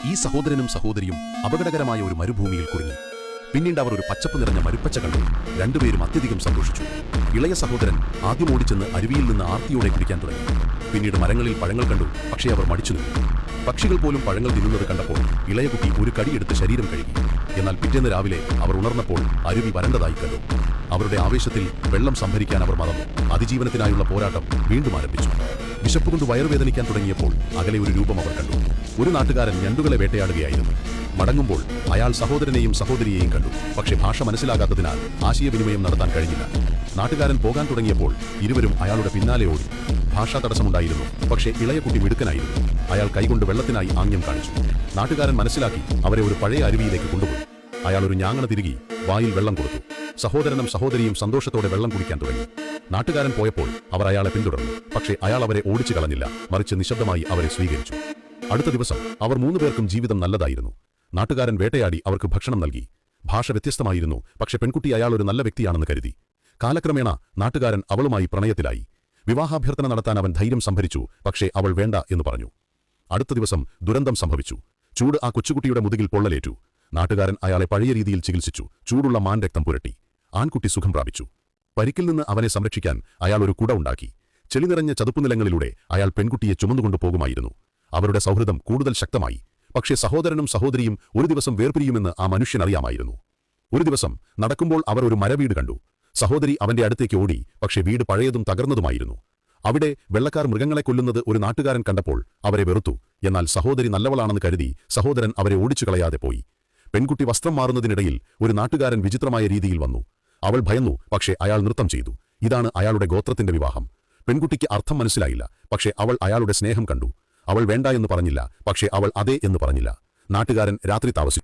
ഈ സഹോദരനും സഹോദരിയും അപകടകരമായ ഒരു മരുഭൂമിയിൽ കുടുങ്ങി. പിന്നീട് അവർ ഒരു പച്ചപ്പ് നിറഞ്ഞ മരുപ്പച്ച കണ്ടു. രണ്ടുപേരും അത്യധികം സന്തോഷിച്ചു. ഇളയ സഹോദരൻ ആദ്യം ഓടിച്ചെന്ന് അരുവിയിൽ നിന്ന് ആർത്തിയോടെ കുടിക്കാൻ തുടങ്ങി. പിന്നീട് മരങ്ങളിൽ പഴങ്ങൾ കണ്ടു. പക്ഷേ അവർ മടിച്ചു നിന്നു. പക്ഷികൾ പോലും പഴങ്ങൾ തിന്നുന്നത് കണ്ടപ്പോൾ ഇളയ കുട്ടി ഒരു കടിയെടുത്ത് ശരീരം കഴുകി. എന്നാൽ പിറ്റേന്ന് രാവിലെ അവർ ഉണർന്നപ്പോൾ അരുവി വരണ്ടതായി കണ്ടു. അവരുടെ ആവേശത്തിൽ വെള്ളം സംഭരിക്കാൻ അവർ മറന്നു. അതിജീവനത്തിനായുള്ള പോരാട്ടം വീണ്ടും ആരംഭിച്ചു. വിശപ്പുകൊണ്ട് വയറുവേദനിക്കാൻ തുടങ്ങിയപ്പോൾ അകലെ ഒരു രൂപം അവർ കണ്ടു. ഒരു നാട്ടുകാരൻ ഞണ്ടുകളെ വേട്ടയാടുകയായിരുന്നു. മടങ്ങുമ്പോൾ അയാൾ സഹോദരനെയും സഹോദരിയെയും കണ്ടു. പക്ഷേ ഭാഷ മനസ്സിലാകാത്തതിനാൽ ആശയവിനിമയം നടത്താൻ കഴിഞ്ഞില്ല. നാട്ടുകാരൻ പോകാൻ തുടങ്ങിയപ്പോൾ ഇരുവരും അയാളുടെ പിന്നാലെ ഓടി. ഭാഷാ തടസ്സമുണ്ടായിരുന്നു. പക്ഷേ ഇളയ കുട്ടി മിടുക്കനായിരുന്നു. അയാൾ കൈകൊണ്ട് വെള്ളത്തിനായി ആംഗ്യം കാണിച്ചു. നാട്ടുകാരൻ മനസ്സിലാക്കി അവരെ ഒരു പഴയ അരുവിയിലേക്ക് കൊണ്ടുപോയി. അയാൾ ഒരു ഞാങ്ങണ തിരുകി വായിൽ വെള്ളം കൊടുത്തു. സഹോദരനും സഹോദരിയും സന്തോഷത്തോടെ വെള്ളം കുടിക്കാൻ തുടങ്ങി. നാട്ടുകാരൻ പോയപ്പോൾ അവർ അയാളെ പിന്തുടർന്നു. പക്ഷേ അയാൾ അവരെ ഓടിച്ചു കളഞ്ഞില്ല, മറിച്ച് നിശബ്ദമായി അവരെ സ്വീകരിച്ചു. അടുത്ത ദിവസം അവർ 3 പേർക്കും ജീവിതം നല്ലതായിരുന്നു. നാട്ടുകാരൻ വേട്ടയാടി അവർക്ക് ഭക്ഷണം നൽകി. ഭാഷ വ്യത്യസ്തമായിരുന്നു. പക്ഷെ പെൺകുട്ടി അയാൾ ഒരു നല്ല വ്യക്തിയാണെന്ന് കരുതി. കാലക്രമേണ നാട്ടുകാരൻ അവളുമായി പ്രണയത്തിലായി. വിവാഹാഭ്യർത്ഥന നടത്താൻ അവൻ ധൈര്യം സംഭരിച്ചു. പക്ഷേ അവൾ വേണ്ട എന്ന് പറഞ്ഞു. അടുത്ത ദിവസം ദുരന്തം സംഭവിച്ചു. ചൂട് ആ കൊച്ചുകുട്ടിയുടെ മുതുകിൽ പൊള്ളലേറ്റു. നാട്ടുകാരൻ അയാളെ പഴയ രീതിയിൽ ചികിത്സിച്ചു. ചൂടുള്ള മാൻ രക്തം പുരട്ടി. ആൺകുട്ടി സുഖം പ്രാപിച്ചു. പരിക്കിൽ നിന്ന് അവനെ സംരക്ഷിക്കാൻ അയാൾ ഒരു കുട ഉണ്ടാക്കി. ചെളി നിറഞ്ഞ ചതുപ്പുനിലങ്ങളിലൂടെ അയാൾ പെൺകുട്ടിയെ ചുമന്നുകൊണ്ടു പോകുമായിരുന്നു. അവരുടെ സൗഹൃദം കൂടുതൽ ശക്തമായി. പക്ഷേ സഹോദരനും സഹോദരിയും ഒരു ദിവസം വേർപിരിയുമെന്ന് ആ മനുഷ്യൻ അറിയാമായിരുന്നു. ഒരു ദിവസം നടക്കുമ്പോൾ അവർ ഒരു മരവീട് കണ്ടു. സഹോദരി അവന്റെ അടുത്തേക്ക് ഓടി. പക്ഷേ വീട് പഴയതും തകർന്നതുമായിരുന്നു. അവിടെ വെള്ളക്കാർ മൃഗങ്ങളെ കൊല്ലുന്നത് ഒരു നാട്ടുകാരൻ കണ്ടപ്പോൾ അവരെ വെറുത്തു. എന്നാൽ സഹോദരി നല്ലവളാണെന്ന് കരുതി സഹോദരൻ അവരെ ഓടിച്ചു കളയാതെ പോയി. പെൺകുട്ടി വസ്ത്രം മാറുന്നതിനിടയിൽ ഒരു നാട്ടുകാരൻ വിചിത്രമായ രീതിയിൽ വന്നു. അവൾ ഭയന്നു. പക്ഷേ അയാൾ നൃത്തം ചെയ്തു. ഇതാണ് അയാളുടെ ഗോത്രത്തിന്റെ വിവാഹം. പെൺകുട്ടിക്ക് അർത്ഥം മനസ്സിലായില്ല. പക്ഷേ അവൾ അയാളുടെ സ്നേഹം കണ്ടു. അവൾ വേണ്ട എന്ന് പറഞ്ഞില്ല. പക്ഷേ അവൾ അതെ എന്ന് പറഞ്ഞില്ല. നാട്ടുകാരൻ രാത്രി താമസിച്ചു.